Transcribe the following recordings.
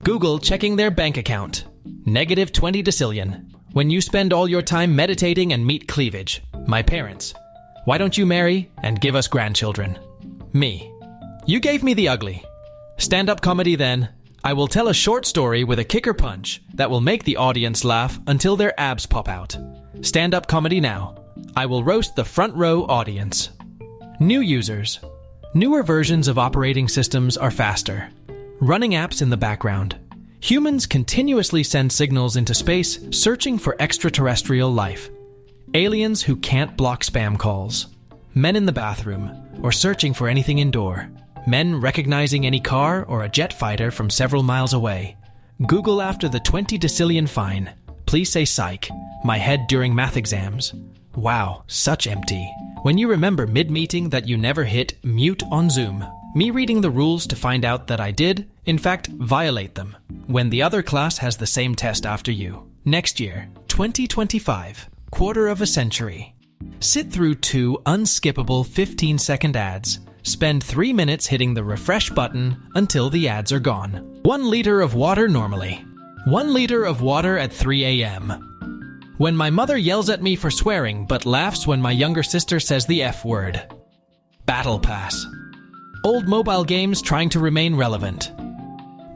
Google checking their bank account. Negative 20 decillion. When you spend all your time meditating and meat cleavage. My parents. Why don't you marry and give us grandchildren? Me. You gave me the ugly. Stand-up comedy then. I will tell a short story with a kicker punch that will make the audience laugh until their abs pop out. Stand-up comedy now. I will roast the front row audience. New users. Newer versions of operating systems are faster. Running apps in the background. Humans continuously send signals into space searching for extraterrestrial life. Aliens who can't block spam calls. Men in the bathroom or searching for anything indoor. Men recognizing any car or a jet fighter from several miles away. Google after the 20 decillion fine. Please say psych. My head during math exams. Wow, such empty. When you remember mid-meeting that you never hit mute on Zoom. Me reading the rules to find out that I did, in fact, violate them. When the other class has the same test after you. Next year, 2025, quarter of a century. Sit through 2 unskippable 15-second ads. Spend 3 minutes hitting the refresh button until the ads are gone. 1 liter of water normally. 1 liter of water at 3 a.m. When my mother yells at me for swearing but laughs when my younger sister says the F word. Battle Pass. Old mobile games trying to remain relevant.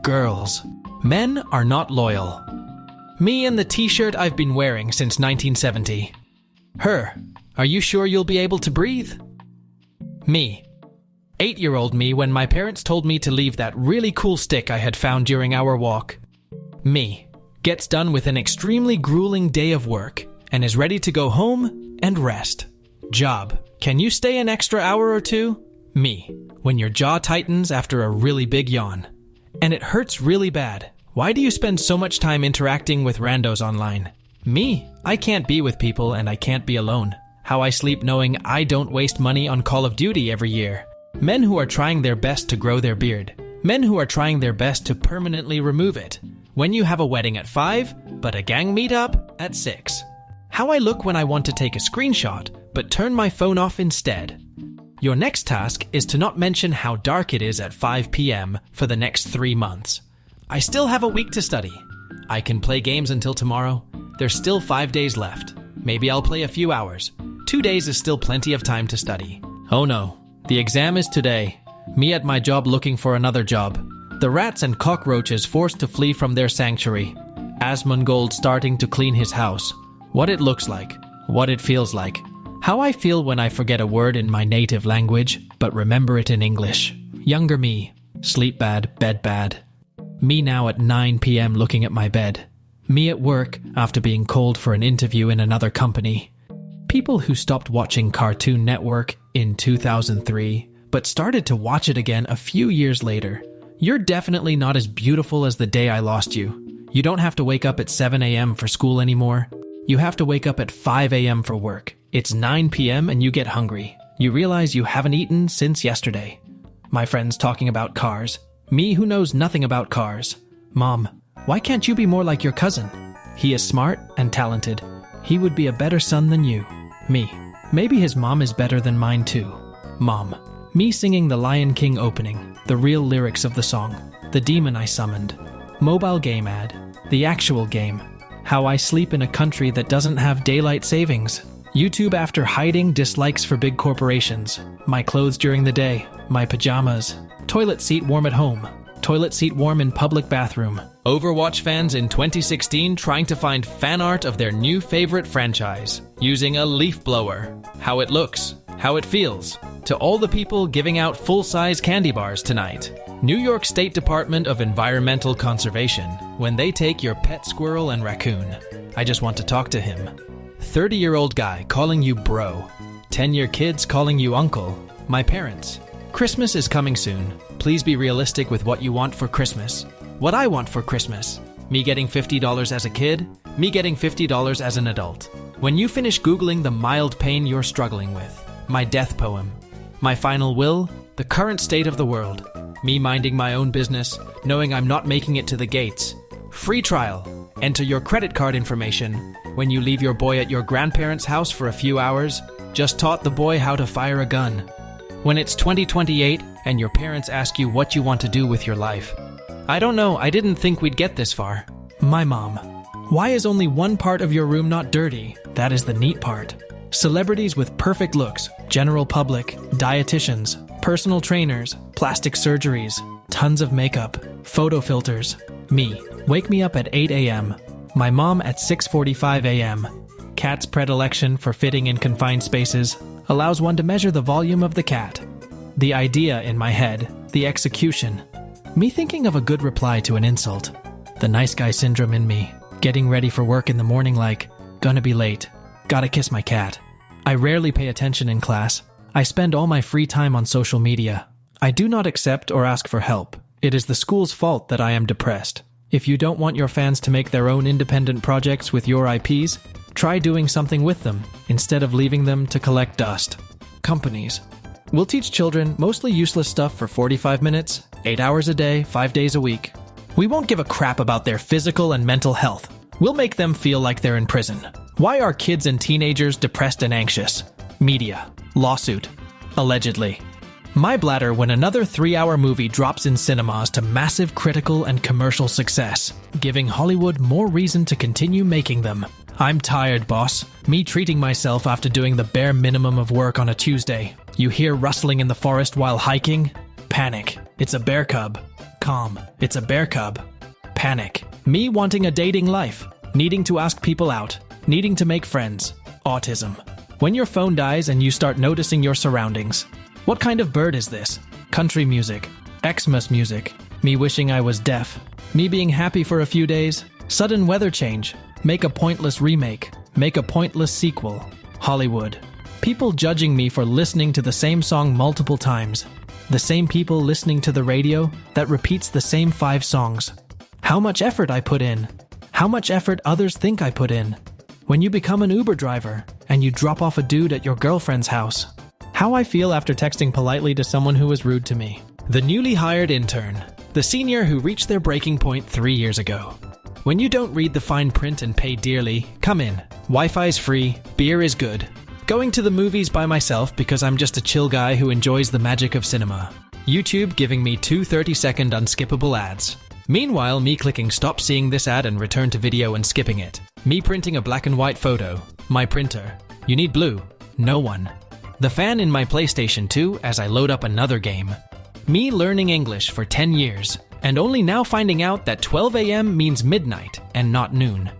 Girls. Men are not loyal. Me and the t-shirt I've been wearing since 1970. Her. Are you sure you'll be able to breathe? Me. 8-year-old me when my parents told me to leave that really cool stick I had found during our walk. Me. Gets done with an extremely grueling day of work and is ready to go home and rest. Job. Can you stay an extra hour or two? Me. When your jaw tightens after a really big yawn. And it hurts really bad. Why do you spend so much time interacting with randos online? Me. I can't be with people and I can't be alone. How I sleep knowing I don't waste money on Call of Duty every year. Men who are trying their best to grow their beard. Men who are trying their best to permanently remove it. When you have a wedding at 5, but a gang meetup at 6. How I look when I want to take a screenshot, but turn my phone off instead. Your next task is to not mention how dark it is at 5 p.m. for the next 3 months. I still have a week to study. I can play games until tomorrow. There's still 5 days left. Maybe I'll play a few hours. 2 days is still plenty of time to study. Oh no, the exam is today. Me at my job looking for another job. The rats and cockroaches forced to flee from their sanctuary. Asmongold starting to clean his house. What it looks like. What it feels like. How I feel when I forget a word in my native language, but remember it in English. Younger me. Sleep bad, bed bad. Me now at 9 p.m. looking at my bed. Me at work after being called for an interview in another company. People who stopped watching Cartoon Network in 2003, but started to watch it again a few years later. You're definitely not as beautiful as the day I lost you. You don't have to wake up at 7 a.m. for school anymore. You have to wake up at 5 a.m. for work. It's 9 p.m. and you get hungry. You realize you haven't eaten since yesterday. My friends talking about cars. Me who knows nothing about cars. Mom, why can't you be more like your cousin? He is smart and talented. He would be a better son than you. Me, maybe his mom is better than mine too. Mom, me singing the Lion King opening. The real lyrics of the song. The demon I summoned. Mobile game ad. The actual game. How I sleep in a country that doesn't have daylight savings. YouTube after hiding dislikes for big corporations. My clothes during the day. My pajamas. Toilet seat warm at home. Toilet seat warm in public bathroom. Overwatch fans in 2016 trying to find fan art of their new favorite franchise. Using a leaf blower. How it looks. How it feels. To all the people giving out full-size candy bars tonight. New York State Department of Environmental Conservation, when they take your pet squirrel and raccoon. I just want to talk to him. 30-year-old guy calling you bro. 10-year kids calling you uncle. My parents. Christmas is coming soon. Please be realistic with what you want for Christmas. What I want for Christmas. Me getting $50 as a kid. Me getting $50 as an adult. When you finish Googling the mild pain you're struggling with. My death poem. My final will, the current state of the world. Me minding my own business, knowing I'm not making it to the gates. Free trial. Enter your credit card information. When you leave your boy at your grandparents' house for a few hours, just taught the boy how to fire a gun. When it's 2028 and your parents ask you what you want to do with your life. I don't know, I didn't think we'd get this far. My mom. Why is only one part of your room not dirty? That is the neat part. Celebrities with perfect looks, general public, dietitians, personal trainers, plastic surgeries, tons of makeup, photo filters. Me. Wake me up at 8 a.m. My mom at 6:45 a.m. Cat's predilection for fitting in confined spaces allows one to measure the volume of the cat. The idea in my head, the execution. Me thinking of a good reply to an insult. The nice guy syndrome in me, getting ready for work in the morning like, gonna be late, gotta kiss my cat. I rarely pay attention in class. I spend all my free time on social media. I do not accept or ask for help. It is the school's fault that I am depressed. If you don't want your fans to make their own independent projects with your IPs, try doing something with them instead of leaving them to collect dust. Companies. We'll teach children mostly useless stuff for 45 minutes, 8 hours a day, 5 days a week. We won't give a crap about their physical and mental health. We'll make them feel like they're in prison. Why are kids and teenagers depressed and anxious? Media. Lawsuit. Allegedly. My bladder when another 3-hour movie drops in cinemas to massive critical and commercial success, giving Hollywood more reason to continue making them. I'm tired, boss. Me treating myself after doing the bare minimum of work on a Tuesday. You hear rustling in the forest while hiking? Panic. It's a bear cub. Calm. It's a bear cub. Panic. Me wanting a dating life. Needing to ask people out. Needing to make friends. Autism. When your phone dies and you start noticing your surroundings. What kind of bird is this? Country music. Xmas music. Me wishing I was deaf. Me being happy for a few days. Sudden weather change. Make a pointless remake. Make a pointless sequel. Hollywood. People judging me for listening to the same song multiple times. The same people listening to the radio that repeats the same 5 songs. How much effort I put in. How much effort others think I put in. When you become an Uber driver and you drop off a dude at your girlfriend's house. How I feel after texting politely to someone who was rude to me. The newly hired intern. The senior who reached their breaking point 3 years ago. When you don't read the fine print and pay dearly, come in. Wi-Fi's free, beer is good. Going to the movies by myself because I'm just a chill guy who enjoys the magic of cinema. YouTube giving me 2 30-second unskippable ads. Meanwhile, me clicking stop seeing this ad and return to video and skipping it. Me printing a black and white photo. My printer. You need blue. No one. The fan in my PlayStation 2 as I load up another game. Me learning English for 10 years, and only now finding out that 12 a.m. means midnight and not noon.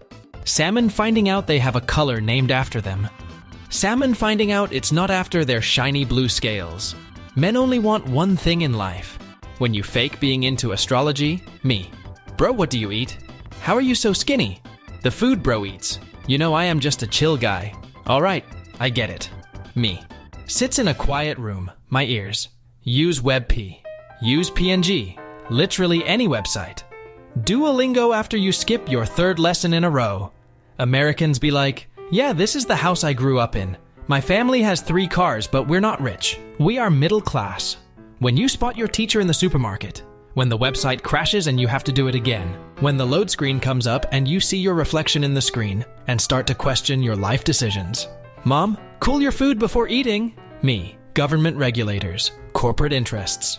Salmon finding out they have a color named after them. Salmon finding out it's not after their shiny blue scales. Men only want one thing in life. When you fake being into astrology, me. Bro, what do you eat? How are you so skinny? The food bro eats. You know I am just a chill guy. Alright, I get it. Me. Sits in a quiet room, my ears. Use WebP. Use PNG. Literally any website. Duolingo after you skip your 3rd lesson in a row. Americans be like, yeah, this is the house I grew up in. My family has 3 cars, but we're not rich. We are middle class. When you spot your teacher in the supermarket. When the website crashes and you have to do it again. When the load screen comes up and you see your reflection in the screen and start to question your life decisions. Mom, cool your food before eating. Me. Government regulators. Corporate interests.